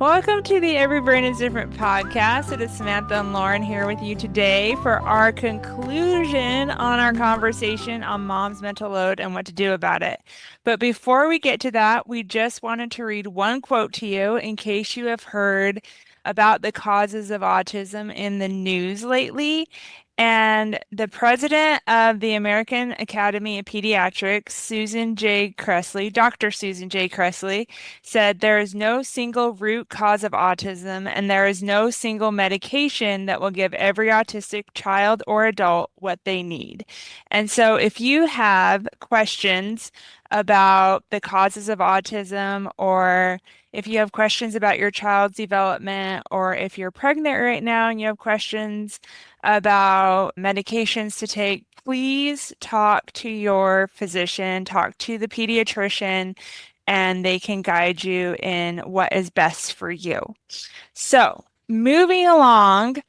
Welcome to the Every Brain is Different podcast. It is Samantha and Lauren here with you today for our conclusion on our conversation on mom's mental load and what to do about it. But before we get to that, we just wanted to read one quote to you in case you have heard about the causes of autism in the news lately. And the president of the American Academy of Pediatrics, Dr. Susan J. Cressley, said there is no single root cause of autism and there is no single medication that will give every autistic child or adult what they need. And so if you have questions about the causes of autism, or if you have questions about your child's development, or if you're pregnant right now and you have questions about medications to take, please talk to your physician, talk to the pediatrician, and they can guide you in what is best for you. So, moving along,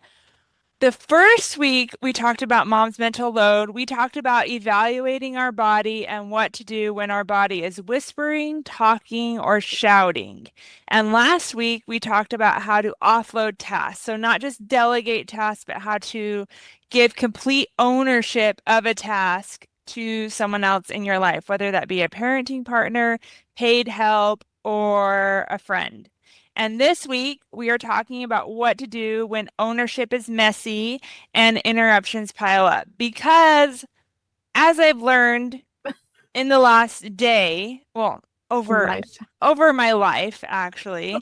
the first week we talked about mom's mental load. We talked about evaluating our body and what to do when our body is whispering, talking, or shouting. And last week we talked about how to offload tasks. So, not just delegate tasks, but how to give complete ownership of a task to someone else in your life, whether that be a parenting partner, paid help, or a friend. And this week, we are talking about what to do when ownership is messy and interruptions pile up. Because, as I've learned in the last day, well, over my life, actually.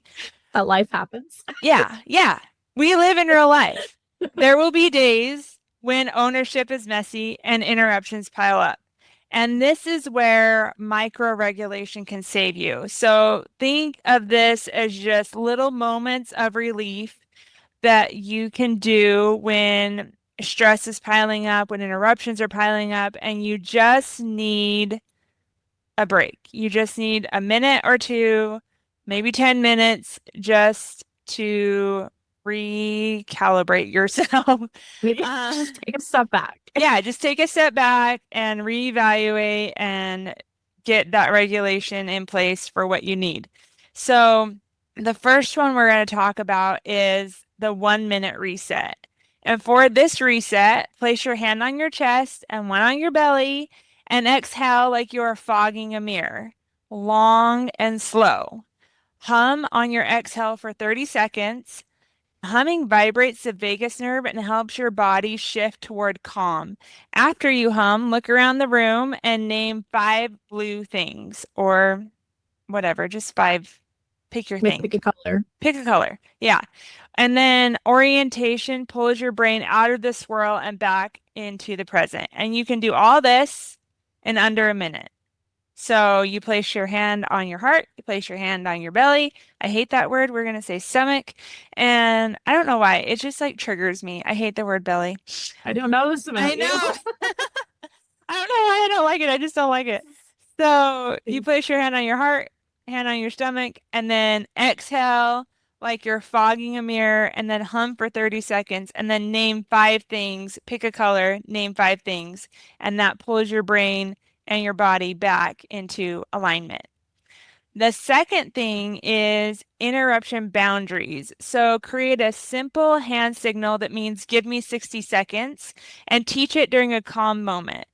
That life happens. Yeah. We live in real life. There will be days when ownership is messy and interruptions pile up. And this is where micro-regulation can save you. So think of this as just little moments of relief that you can do when stress is piling up, when interruptions are piling up, and you just need a break. You just need a minute or two, maybe 10 minutes, just to recalibrate yourself. Maybe just take a step back. Yeah, just take a step back and reevaluate and get that regulation in place for what you need. So the first one we're going to talk about is the 1 minute reset. And for this reset, place your hand on your chest and one on your belly and exhale like you are fogging a mirror, long and slow. Hum on your exhale for 30 seconds. Humming vibrates the vagus nerve and helps your body shift toward calm. After you hum, look around the room and name 5 blue things or whatever, just 5. Pick your thing. Pick a color. Pick a color. Yeah. And then orientation pulls your brain out of the swirl and back into the present. And you can do all this in under a minute. So you place your hand on your heart, you place your hand on your belly. I hate that word. We're going to say stomach. And I don't know why. It just like triggers me. I hate the word belly. I don't know this about I know. I don't know why I don't like it. I just don't like it. So you place your hand on your heart, hand on your stomach, and then exhale like you're fogging a mirror, and then hum for 30 seconds, and then name 5 things. Pick a color, name 5 things. And that pulls your brain and your body back into alignment. The second thing is interruption boundaries. So create a simple hand signal that means give me 60 seconds and teach it during a calm moment.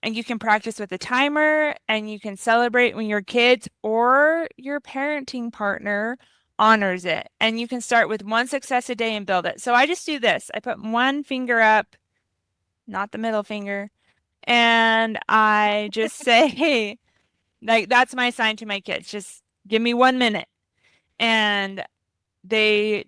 And you can practice with a timer and you can celebrate when your kids or your parenting partner honors it. And you can start with 1 success a day and build it. So I just do this. I put 1 finger up, not the middle finger, and I just say, hey, like that's my sign to my kids. Just give me 1 minute. And they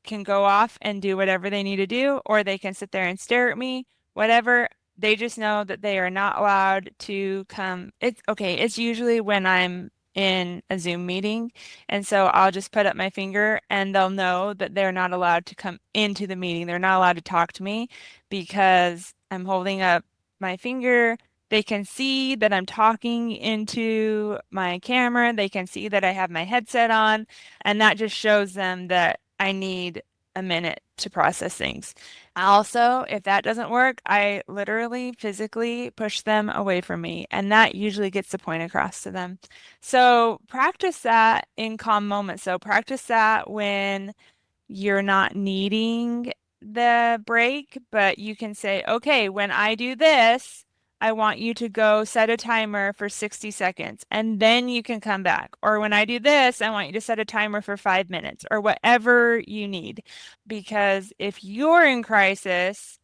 can go off and do whatever they need to do, or they can sit there and stare at me, whatever. They just know that they are not allowed to come. It's okay. It's usually when I'm in a Zoom meeting. And so I'll just put up my finger and they'll know that they're not allowed to come into the meeting. They're not allowed to talk to me because I'm holding up my finger. They can see that I'm talking into my camera. They can see that I have my headset on, and that just shows them that I need a minute to process things. Also, if that doesn't work, I literally physically push them away from me, and that usually gets the point across to them. So practice that in calm moments. So practice that when you're not needing the break, but you can say, okay, when I do this, I want you to go set a timer for 60 seconds and then you can come back. Or when I do this, I want you to set a timer for 5 minutes or whatever you need. Because if you're in crisis,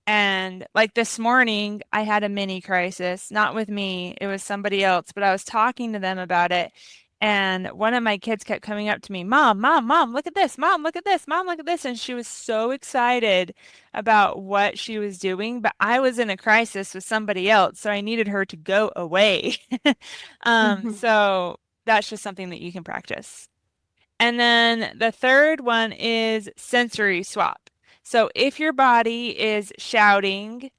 and like this morning, I had a mini crisis, not with me, it was somebody else, but I was talking to them about it. And one of my kids kept coming up to me, Mom, Mom, Mom, look at this. Mom, look at this. Mom, look at this. And she was so excited about what she was doing, but I was in a crisis with somebody else, so I needed her to go away. Mhm. So that's just something that you can practice. And then the third one is sensory swap. So if your body is shouting,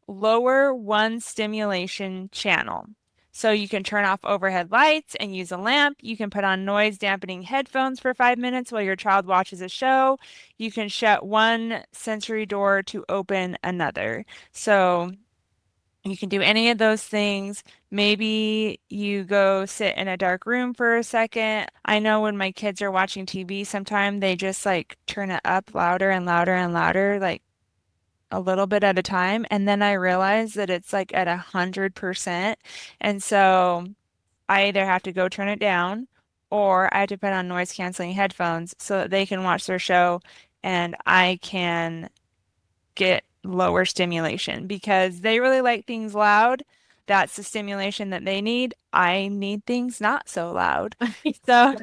lower one stimulation channel. So you can turn off overhead lights and use a lamp. You can put on noise dampening headphones for 5 minutes while your child watches a show. You can shut one sensory door to open another. So you can do any of those things. Maybe you go sit in a dark room for a second. I know when my kids are watching TV, sometimes they just like turn it up louder and louder and louder, like a little bit at a time. And then I realize that it's like at 100%. And so I either have to go turn it down or I have to put on noise canceling headphones so that they can watch their show and I can get lower stimulation because they really like things loud. That's the stimulation that they need. I need things not so loud. So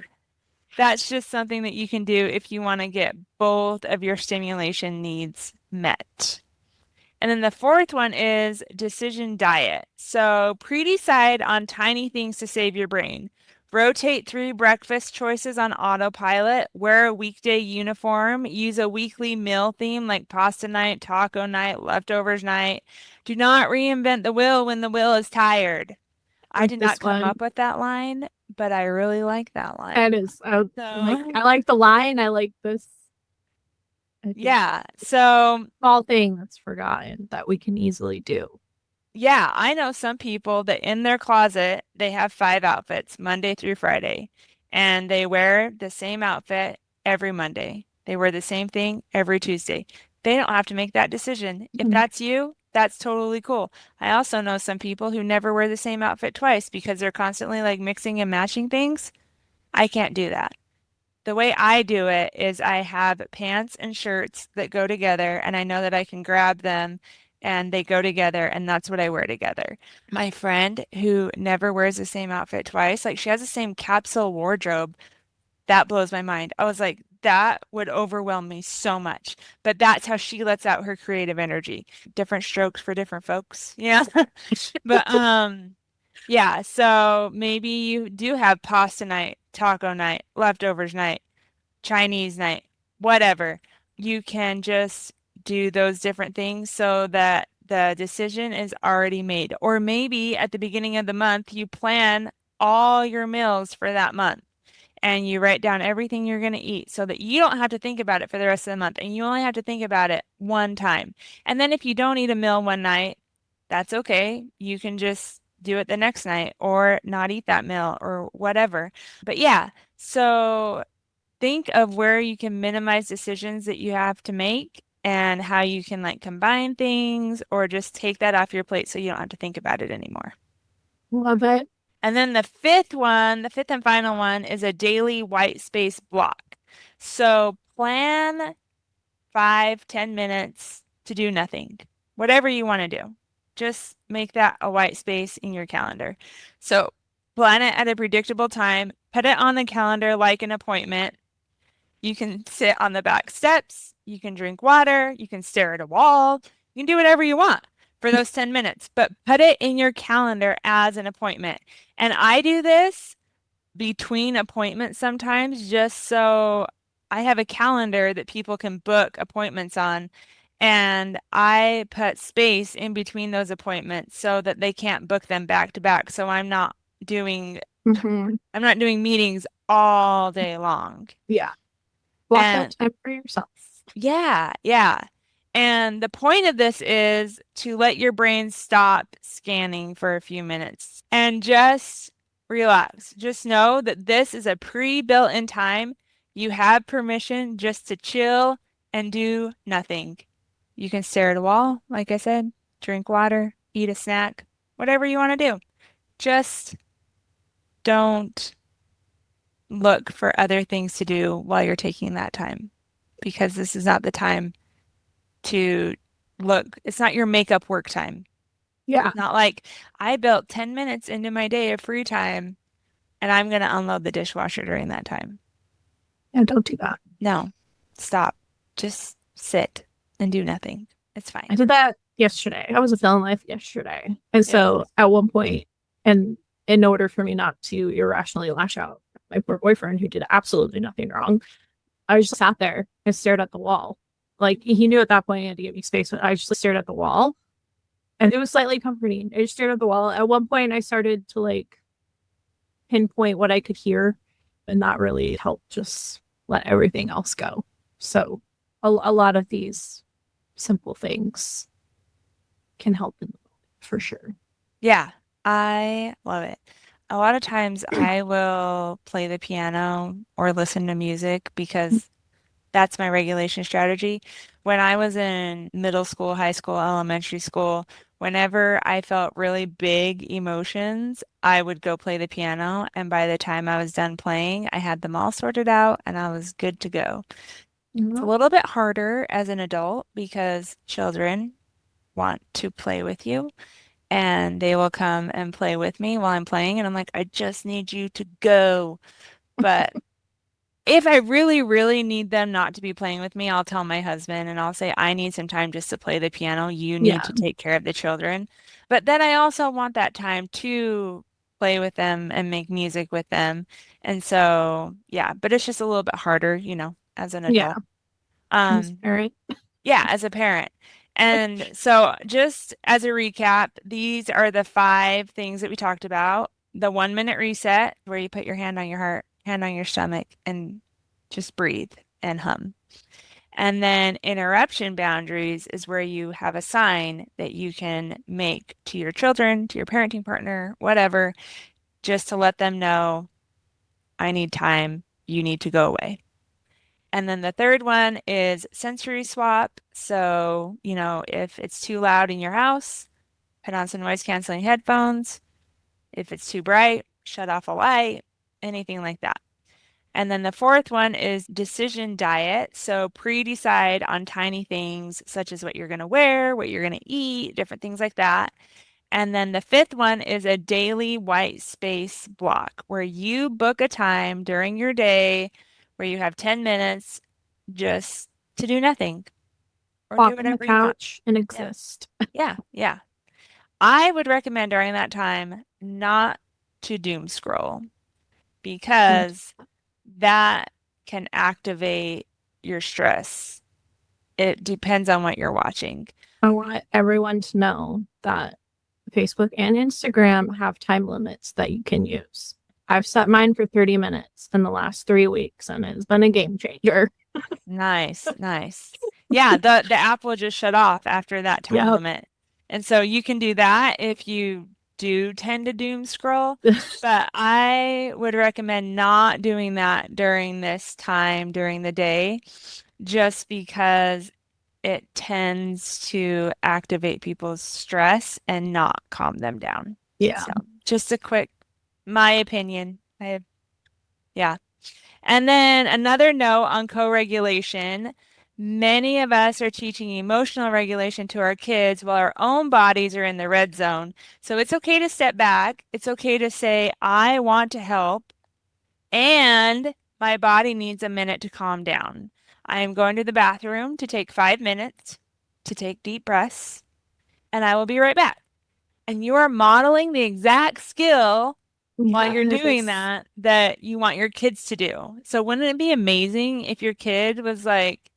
that's just something that you can do if you want to get both of your stimulation needs met. And then the fourth one is decision diet. So pre-decide on tiny things to save your brain. Rotate through breakfast choices on autopilot. Wear a weekday uniform. Use a weekly meal theme like pasta night, taco night, leftovers night. Do not reinvent the wheel when the wheel is tired. I Like did not this come one. up with that line, but I really like that line. That is, So, I like the line. I like this. I think yeah. So small thing that's forgotten that we can easily do. yeah, I know some people that in their closet, they have 5 outfits Monday through Friday, and they wear the same outfit every Monday. They wear the same thing every Tuesday. They don't have to make that decision. If Mhm. that's you, that's totally cool. I also know some people who never wear the same outfit twice because they're constantly like mixing and matching things. I can't do that. The way I do it is I have pants and shirts that go together, and I know that I can grab them and they go together, and that's what I wear together. My friend who never wears the same outfit twice, like she has the same capsule wardrobe, that blows my mind. I was like, that would overwhelm me so much. But that's how she lets out her creative energy. Different strokes for different folks. Yeah. But yeah, so maybe you do have pasta night, taco night, leftovers night, Chinese night, whatever. You can just do those different things so that the decision is already made. Or maybe at the beginning of the month, you plan all your meals for that month and you write down everything you're going to eat so that you don't have to think about it for the rest of the month and you only have to think about it one time. And then if you don't eat a meal one night, that's okay. You can just do it the next night or not eat that meal or whatever. But yeah, so think of where you can minimize decisions that you have to make and how you can like combine things or just take that off your plate so you don't have to think about it anymore. Love it. And then the fifth one, the fifth and final one is a daily white space block. So plan 5, 10 minutes to do nothing, whatever you want to do. Just make that a white space in your calendar. So plan it at a predictable time, put it on the calendar like an appointment. You can sit on the back steps, you can drink water, you can stare at a wall, you can do whatever you want for those 10 minutes, but put it in your calendar as an appointment. And I do this between appointments sometimes just so I have a calendar that people can book appointments on. And I put space in between those appointments so that they can't book them back to back. So doing Mhm. I'm not doing meetings all day long. Yeah. Block out And time for yourself. yeah, yeah. And the point of this is to let your brain stop scanning for a few minutes and just relax. Just know that this is a pre-built-in time. You have permission just to chill and do nothing. You can stare at a wall, like I said, drink water, eat a snack, whatever you want to do. Just don't look for other things to do while you're taking that time because this is not the time to look. It's not your makeup work time. Yeah. It's not like I built 10 minutes into my day of free time and I'm going to unload the dishwasher during that time. Yeah, don't do that. No, stop. Just sit and do nothing. It's I fine. did that yesterday. I was a film life yesterday. And Yeah. so at one point, and in order for me not to irrationally lash out at my poor boyfriend who did absolutely nothing wrong, I just sat there and stared at the wall. Like he knew at that point he had to give me space, but I just stared at the wall. And it was slightly comforting. I just stared at the wall. At one point I started to like pinpoint what I could hear, and that really helped just let everything else go. So a lot of these simple things can help in the moment for sure. Yeah, I love it. A lot of times I will play the piano or listen to music because that's my regulation strategy. When I was in middle school, high school, elementary school, whenever I felt really big emotions, I would go play the piano. And by the time I was done playing, I had them all sorted out and I was good to go. It's a Yep. little bit harder as an adult because children want to play with you and they will come and play with me while I'm playing. And I'm like, I just need you to go. But if I really, really need them not to be playing with me, I'll tell my husband and I'll say, I need some time just to play the piano. You need Yeah. to take care of the children. But then I also want that time to play with them and make music with them. And so, yeah, but it's just a little bit harder, as an Yeah. adult. All Um, right. yeah, as a parent. And so, just as a recap, these are the 5 things that we talked about. The 1 minute reset, where you put your hand on your heart, hand on your stomach, and just breathe and hum. And then interruption boundaries is where you have a sign that you can make to your children, to your parenting partner, whatever, just to let them know, I need time, you need to go away. And then the third one is sensory swap. So, if it's too loud in your house, put on some noise canceling headphones. If it's too bright, shut off a light, anything like that. And then the fourth one is decision diet. So pre-decide on tiny things such as what you're going to wear, what you're going to eat, different things like that. And then the fifth one is a daily white space block where you book a time during your day where you have 10 minutes just to do nothing or do Walk on the whatever you want. couch and Yeah. exist. Yeah. Yeah. I would recommend during that time not to doom scroll Don't. because that can activate your stress. It depends on what you're watching. I want everyone to know that Facebook and Instagram have time limits that you can use. I've set mine for 30 minutes in the last 3 weeks, and it's been a game changer. Nice, nice. Yeah, the app will just shut off after that time Yep. limit. And so you can do that if you do tend to doom scroll, but I would recommend not doing that during this time during the day, just because it tends to activate people's stress and not calm them down. Yeah. So just a quick, my opinion. Yeah. And then another note on co-regulation. Many of us are teaching emotional regulation to our kids while our own bodies are in the red zone. So it's okay to step back. It's okay to say, I want to help, and my body needs a minute to calm down. I am going to the bathroom to take 5 minutes to take deep breaths, and I will be right back. And you are modeling the exact skill while you're doing Yes. that you want your kids to do. So wouldn't it be amazing if your kid was like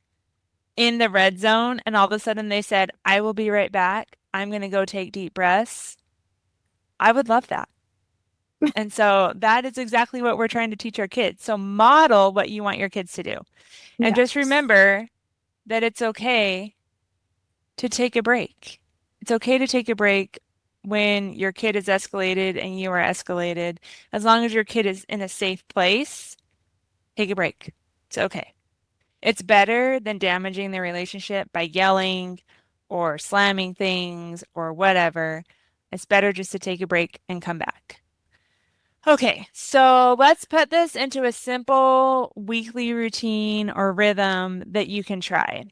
in the red zone and all of a sudden they said, I will be right back. I'm going to go take deep breaths. I would love that. And so that is exactly what we're trying to teach our kids. So model what you want your kids to do. And just Yes. remember that it's okay to take a break. It's okay to take a break when your kid is escalated and you are escalated. As long as your kid is in a safe place, take a break. It's okay. It's better than damaging the relationship by yelling or slamming things or whatever. It's better just to take a break and come back. Okay, so let's put this into a simple weekly routine or rhythm that you can try.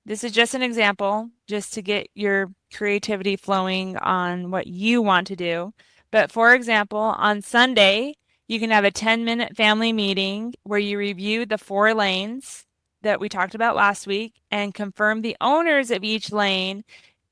This is just an example, just to get your creativity flowing on what you want to do. But for example, on Sunday, you can have a 10-minute family meeting where you review the 4 lanes that we talked about last week and confirm the owners of each lane,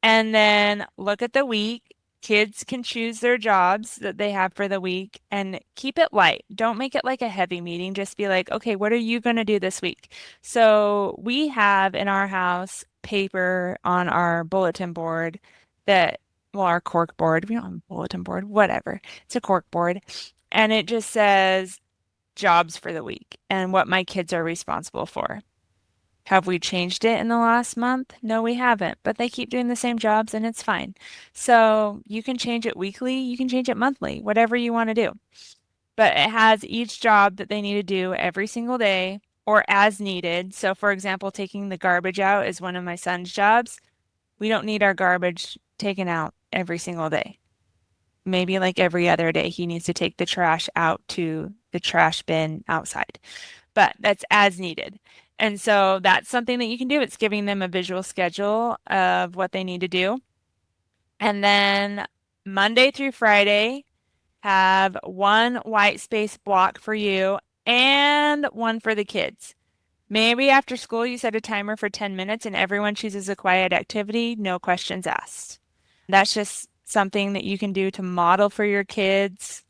and then look at the week. Kids can choose their jobs that they have for the week and keep it light. Don't make it like a heavy meeting. Just be like, okay, what are you going to do this week? So we have in our house paper on our bulletin board that, well, our cork board, we don't have a bulletin board, whatever. It's a cork board. And it just says jobs for the week and what my kids are responsible for. Have we changed it in the last month? No, we haven't, but they keep doing the same jobs and it's fine. So you can change it weekly, you can change it monthly, whatever you want to do. But it has each job that they need to do every single day or as needed. So, for example, taking the garbage out is one of my son's jobs. We don't need our garbage taken out every single day. Maybe like every other day, he needs to take the trash out to the trash bin outside, but that's as needed. And so that's something that you can do. It's giving them a visual schedule of what they need to do. And then Monday through Friday, have one white space block for you and one for the kids. Maybe after school, you set a timer for 10 minutes and everyone chooses a quiet activity, no questions asked. That's just something that you can do to model for your kids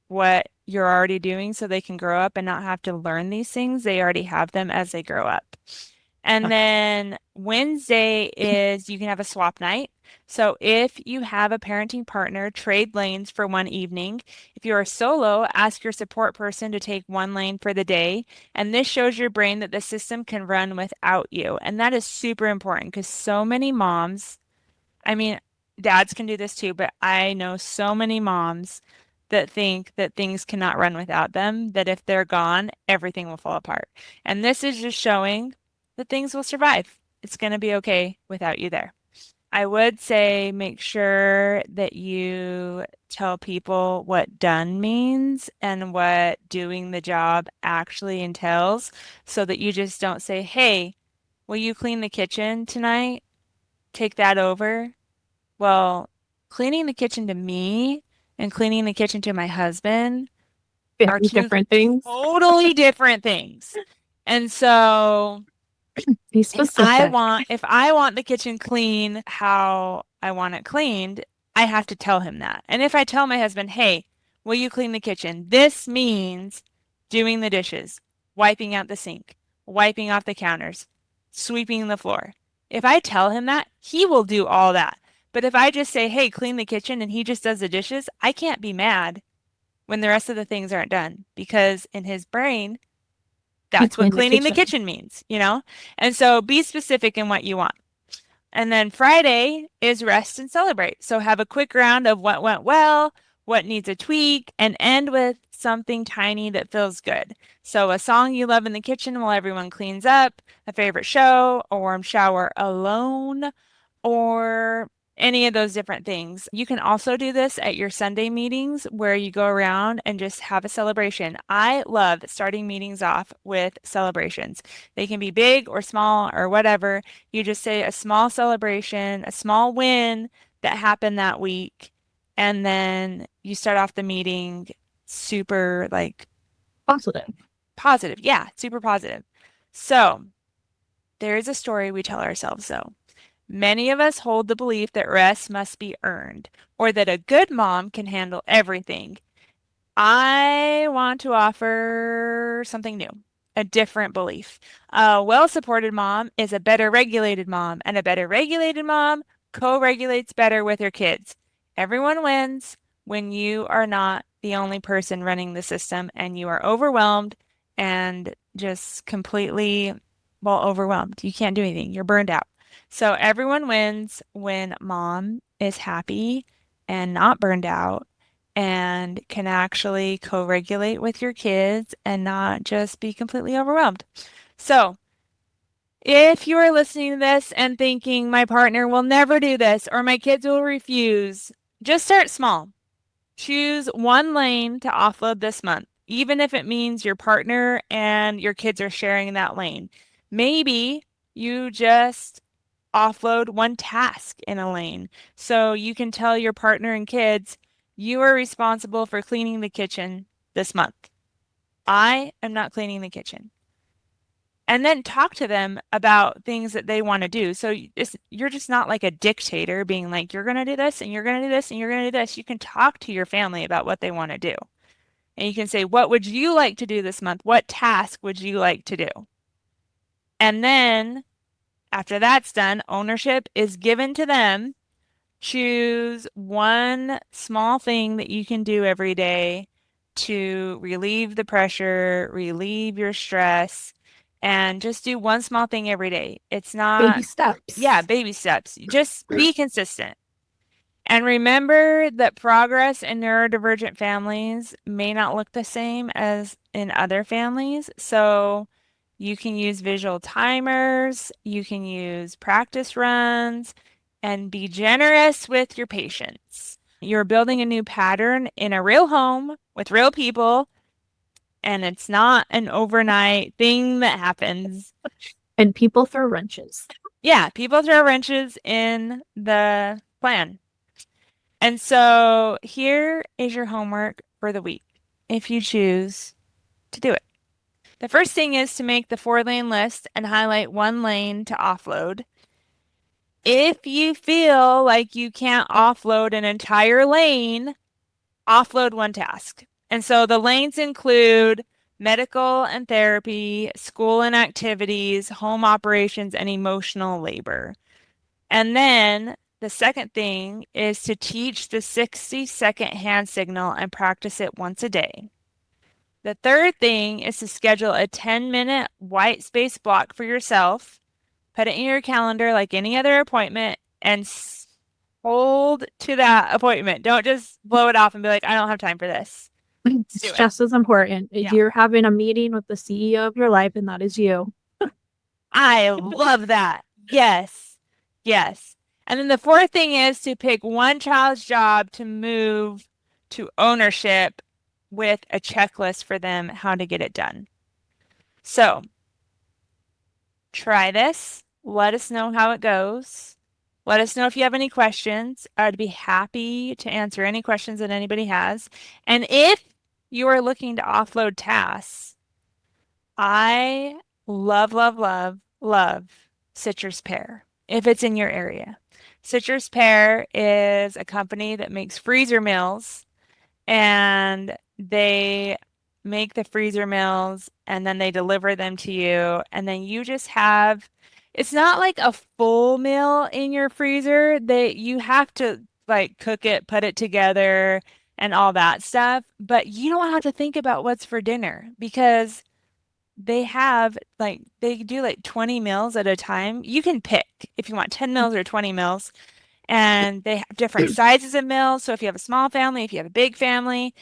what you're already doing so they can grow up and not have to learn these things. They already have them as they grow up. And then Wednesday is you can have a swap night. So if you have a parenting partner, trade lanes for one evening. If you are solo, ask your support person to take one lane for the day. And this shows your brain that the system can run without you. And that is super important because so many moms, I mean, dads can do this too, but I know so many moms that think that things cannot run without them, that if they're gone, everything will fall apart. And this is just showing that things will survive. It's going to be okay without you there. I would say make sure that you tell people what done means and what doing the job actually entails so that you just don't say, hey, will you clean the kitchen tonight? Take that over. Well, cleaning the kitchen to me and cleaning the kitchen to my husband are Very two different things. totally different things. And so Be if specific. if I want the kitchen clean how I want it cleaned, I have to tell him that. And if I tell my husband, "Hey, will you clean the kitchen?" This means doing the dishes, wiping out the sink, wiping off the counters, sweeping the floor. If I tell him that, he will do all that. But if I just say, "Hey, clean the kitchen," and he just does the dishes, I can't be mad when the rest of the things aren't done because in his brain, You that's what clean the cleaning the kitchen. kitchen means, you know? And so be specific in what you want. And then Friday is rest and celebrate. So have a quick round of what went well, what needs a tweak, and end with something tiny that feels good. So a song you love in the kitchen while everyone cleans up, a favorite show, a warm shower alone, or any of those different things. You can also do this at your Sunday meetings where you go around and just have a celebration. I love starting meetings off with celebrations. They can be big or small or whatever. You just say a small celebration, a small win that happened that week, and then you start off the meeting super like Positive. positive. Yeah, super positive. So there is a story we tell ourselves though. Many of us hold the belief that rest must be earned, or that a good mom can handle everything. I want to offer something new, a different belief. A well-supported mom is a better regulated mom, and a better regulated mom co-regulates better with her kids. Everyone wins when you are not the only person running the system and you are overwhelmed and just completely, well, overwhelmed. You can't do anything. You're burned out. So everyone wins when mom is happy and not burned out and can actually co-regulate with your kids and not just be completely overwhelmed. So if you are listening to this and thinking my partner will never do this or my kids will refuse, just start small. Choose one lane to offload this month, even if it means your partner and your kids are sharing that lane. Maybe you just offload one task in a lane. So you can tell your partner and kids, you are responsible for cleaning the kitchen this month. I am not cleaning the kitchen. And then talk to them about things that they want to do. So you're just not like a dictator being like, you're going to do this and you're going to do this and you're going to do this. You can talk to your family about what they want to do. And you can say, what would you like to do this month? What task would you like to do? And then after that's done, ownership is given to them. Choose one small thing that you can do every day to relieve the pressure, relieve your stress, and just do one small thing every day. It's Baby not, steps. yeah, baby steps. Just be consistent. And remember that progress in neurodivergent families may not look the same as in other families. So you can use visual timers, you can use practice runs, and be generous with your patients. You're building a new pattern in a real home with real people, and it's not an overnight thing that happens. And people throw wrenches. Yeah, people throw wrenches in the plan. And so here is your homework for the week, if you choose to do it. The first thing is to make the 4-lane list and highlight one lane to offload. If you feel like you can't offload an entire lane, offload one task. And so the lanes include medical and therapy, school and activities, home operations, and emotional labor. And then the second thing is to teach the 60-second hand signal and practice it once a day. The third thing is to schedule a 10-minute white space block for yourself. Put it in your calendar like any other appointment and hold to that appointment. Don't just blow it off and be like, I don't have time for this. It's just as important. Yeah. You're having a meeting with the CEO of your life, and that is you. I love that. Yes. Yes. And then the fourth thing is to pick one child's job to move to ownership with a checklist for them how to get it done. So try this. Let us know how it goes. Let us know if you have any questions. I'd be happy to answer any questions that anybody has. And if you are looking to offload tasks, I love, love, love, love Citrus Pear if it's in your area. Citrus Pear is a company that makes freezer meals, and they make the freezer meals and then they deliver them to you. And then you just have, it's not like a full meal in your freezer that you have to like cook it, put it together, and all that stuff. But you don't have to think about what's for dinner because they have like they do like 20 meals at a time. You can pick if you want 10 meals or 20 meals, and they have different sizes of meals. So if you have a small family, if you have a big family,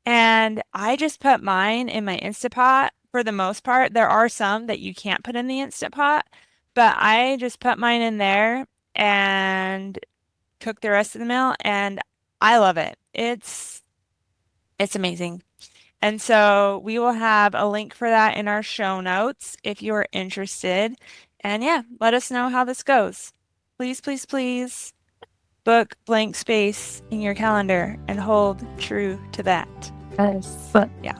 and I just put mine in my Instapot for the most part. There are some that you can't put in the Instapot, but I just put mine in there and cook the rest of the meal, and I love it. It's amazing. And so we will have a link for that in our show notes if you are interested. And yeah, let us know how this goes. Please, please, please book blank space in your calendar and hold true to that. Yes. Yeah.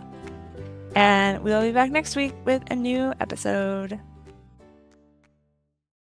And we'll be back next week with a new episode.